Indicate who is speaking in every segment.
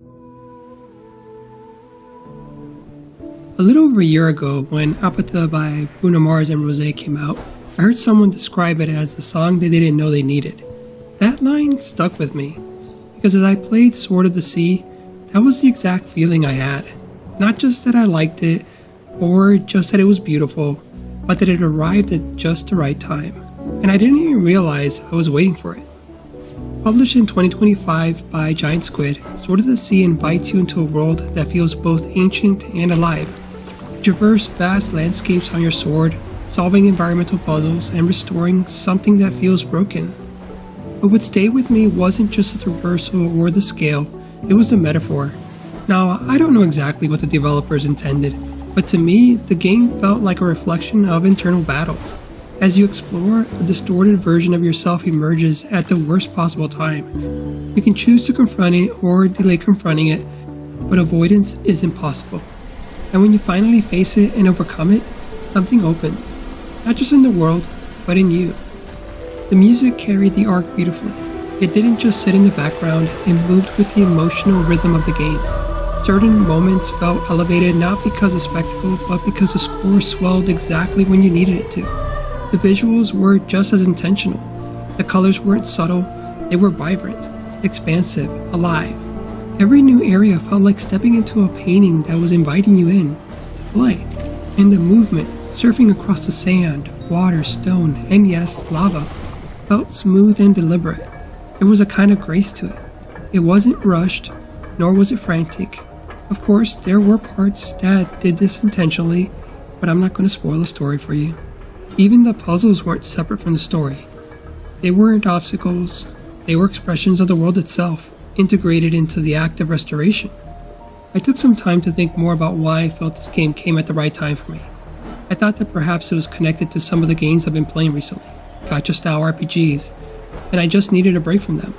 Speaker 1: A little over a year ago, when Apata by Bruno Mars and Rosé came out, I heard someone describe it as the song they didn't know they needed. That line stuck with me, because as I played Sword of the Sea, that was the exact feeling I had. Not just that I liked it, or just that it was beautiful, but that it arrived at just the right time, and I didn't even realize I was waiting for it. Published in 2025 by Giant Squid, Sword of the Sea invites you into a world that feels both ancient and alive. You traverse vast landscapes on your sword, solving environmental puzzles and restoring something that feels broken. But what stayed with me wasn't just the traversal or the scale, it was the metaphor. Now, I don't know exactly what the developers intended, but to me, the game felt like a reflection of internal battles. As you explore, a distorted version of yourself emerges at the worst possible time. You can choose to confront it or delay confronting it, but avoidance is impossible. And when you finally face it and overcome it, something opens. Not just in the world, but in you. The music carried the arc beautifully. It didn't just sit in the background, it moved with the emotional rhythm of the game. Certain moments felt elevated not because of spectacle, but because the score swelled exactly when you needed it to. The visuals were just as intentional. The colors weren't subtle, they were vibrant, expansive, alive. Every new area felt like stepping into a painting that was inviting you in to play. And the movement, surfing across the sand, water, stone, and yes, lava, felt smooth and deliberate. There was a kind of grace to it. It wasn't rushed, nor was it frantic. Of course, there were parts that did this intentionally, but I'm not going to spoil the story for you. Even the puzzles weren't separate from the story. They weren't obstacles, they were expressions of the world itself, integrated into the act of restoration. I took some time to think more about why I felt this game came at the right time for me. I thought that perhaps it was connected to some of the games I've been playing recently, gacha-style RPGs, and I just needed a break from them.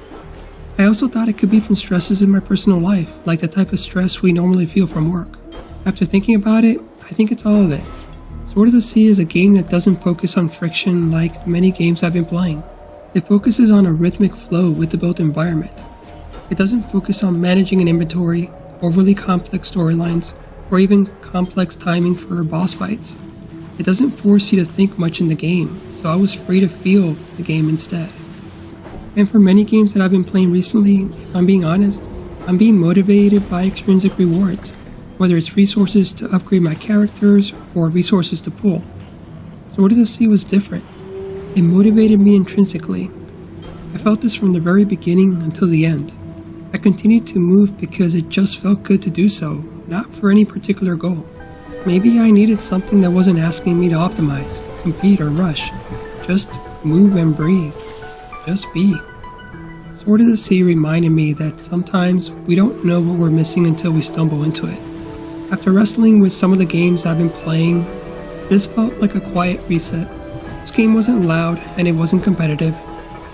Speaker 1: I also thought it could be from stresses in my personal life, like the type of stress we normally feel from work. After thinking about it, I think it's all of it. Sword of the Sea is a game that doesn't focus on friction like many games I've been playing. It focuses on a rhythmic flow with the built environment. It doesn't focus on managing an inventory, overly complex storylines, or even complex timing for boss fights. It doesn't force you to think much in the game, so I was free to feel the game instead. And for many games that I've been playing recently, if I'm being honest, I'm being motivated by extrinsic rewards, whether it's resources to upgrade my characters or resources to pull. Sword of the Sea was different. It motivated me intrinsically. I felt this from the very beginning until the end. I continued to move because it just felt good to do so, not for any particular goal. Maybe I needed something that wasn't asking me to optimize, compete, or rush. Just move and breathe. Just be. Sword of the Sea reminded me that sometimes we don't know what we're missing until we stumble into it. After wrestling with some of the games I've been playing, this felt like a quiet reset. This game wasn't loud and it wasn't competitive.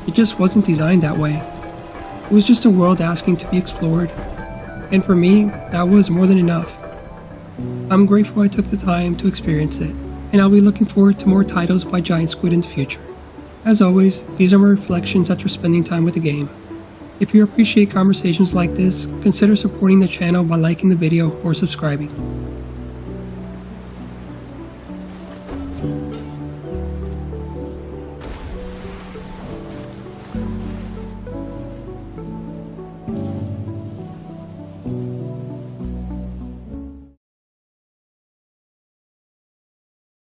Speaker 1: It just wasn't designed that way. It was just a world asking to be explored, and for me, that was more than enough. I'm grateful I took the time to experience it, and I'll be looking forward to more titles by Giant Squid in the future. As always, these are my reflections after spending time with the game. If you appreciate conversations like this, consider supporting the channel by liking the video or subscribing.